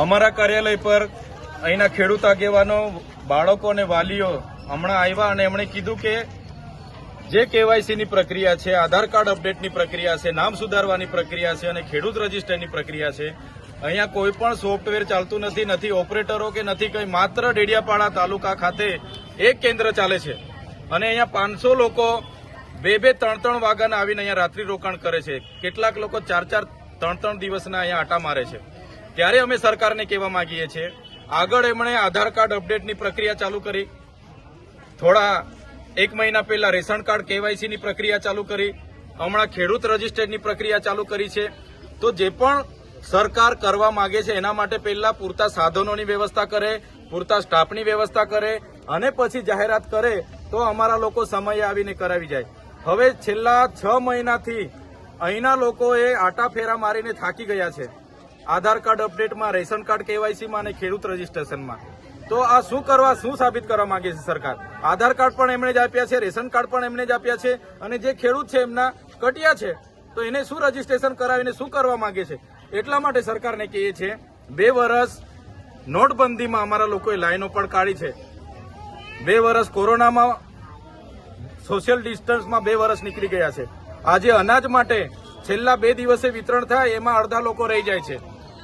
અમારા કાર્યાલય પર અહીંના ખેડૂત આગેવાનો, બાળકો અને વાલીઓ હમણાં આવ્યા અને એમણે કીધું કે જે કેવાયસીની પ્રક્રિયા છે, આધાર કાર્ડ અપડેટની પ્રક્રિયા છે, નામ સુધારવાની પ્રક્રિયા છે અને ખેડૂત રજીસ્ટરની પ્રક્રિયા છે, અહીંયા કોઈ પણ સોફ્ટવેર ચાલતું નથી, નથી ઓપરેટરો કે નથી કંઈ, માત્ર ડેડિયાપાડા તાલુકા ખાતે એક કેન્દ્ર ચાલે છે અને અહીંયા 500 લોકો 2-3 વાગ્યાના આવીને અહીંયા રાત્રિ રોકાણ કરે છે. કેટલાક લોકો 4-4, 3-3 દિવસના અહીંયા આટા મારે છે. ત્યારે અમે સરકારને કહેવા માંગીએ છીએ, આગળ એમણે આધાર કાર્ડ અપડેટની પ્રક્રિયા ચાલુ કરી, થોડા 1 મહિના પહેલા રેશન કાર્ડ કેવાયસીની પ્રક્રિયા ચાલુ કરી, હમણાં ખેડૂત રજીસ્ટરની પ્રક્રિયા ચાલુ કરી છે. તો જે પણ સરકાર કરવા માંગે છે એના માટે પહેલા પૂરતા સાધનોની વ્યવસ્થા કરે, પૂરતા સ્ટાફની વ્યવસ્થા કરે અને પછી જાહેરાત કરે તો અમારા લોકો સમયે આવીને કરાવી જાય. હવે છેલ્લા 6 મહિનાથી અહીંના લોકોએ આટા ફેરા મારીને થાકી ગયા છે, આધાર કાર્ડ અપડેટમાં, રેશન કાર્ડ કેવાયસીમાં અને ખેડૂત રજીસ્ટ્રેશનમાં. તો આ શું સાબિત કરવા માંગે છે સરકાર? આધાર કાર્ડ પણ એમણે જ આપ્યા છે, રેશન કાર્ડ પણ એમણે જ આપ્યા છે અને જે ખેડૂત છે એમના કટિયા છે, તો એને શું રજીસ્ટ્રેશન કરાવીને શું કરવા માંગે છે? એટલા માટે સરકારને કહીએ છીએ, 2 વર્ષ નોટબંધીમાં અમારા લોકોએ લાઈનો પણ કાઢી છે, 2 વર્ષ કોરોનામાં સોશિયલ ડિસ્ટન્સમાં 2 વર્ષ નીકળી ગયા છે. આજે અનાજ માટે છેલ્લા 2 દિવસે વિતરણ થાય એમાં અડધા લોકો રહી જાય છે.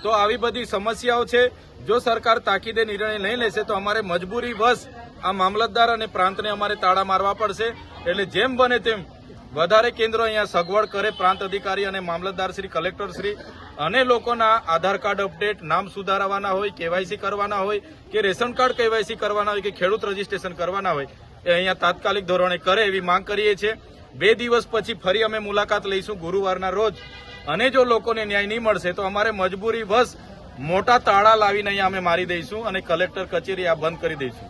તો આવી બધી સમસ્યાઓ છે. જો સરકાર તાકીદે નિર્ણય નહીં લેશે તો અમારે મજબૂરી વશ આ મામલતદાર અને પ્રાંતને અમારે તાળા મારવા પડશે. એટલે જેમ બને તેમ વધારે કેન્દ્રો અહીંયા સગવડ કરે, પ્રાંત અધિકારી અને મામલતદાર શ્રી, કલેક્ટર શ્રી, અને લોકોના આધાર કાર્ડ અપડેટ, નામ સુધારવાના હોય, કેવાયસી કરવાના હોય કે રેશન કાર્ડ કેવાયસી કરવાના હોય કે ખેડૂત રજીસ્ટ્રેશન કરવાના હોય એ અહીંયા તાત્કાલિક ધોરણે કરે એવી માંગ કરીએ છીએ. 2 દિવસ પછી ફરી અમે મુલાકાત લઈશું ગુરુવારના રોજ અને જો લોકોને ન્યાય નહીં મળશે તો અમારે મજબૂરી વશ મોટા તાળા લાવીને અહીંયા અમે મારી દઈશું અને કલેક્ટર કચેરી આ બંધ કરી દઈશું.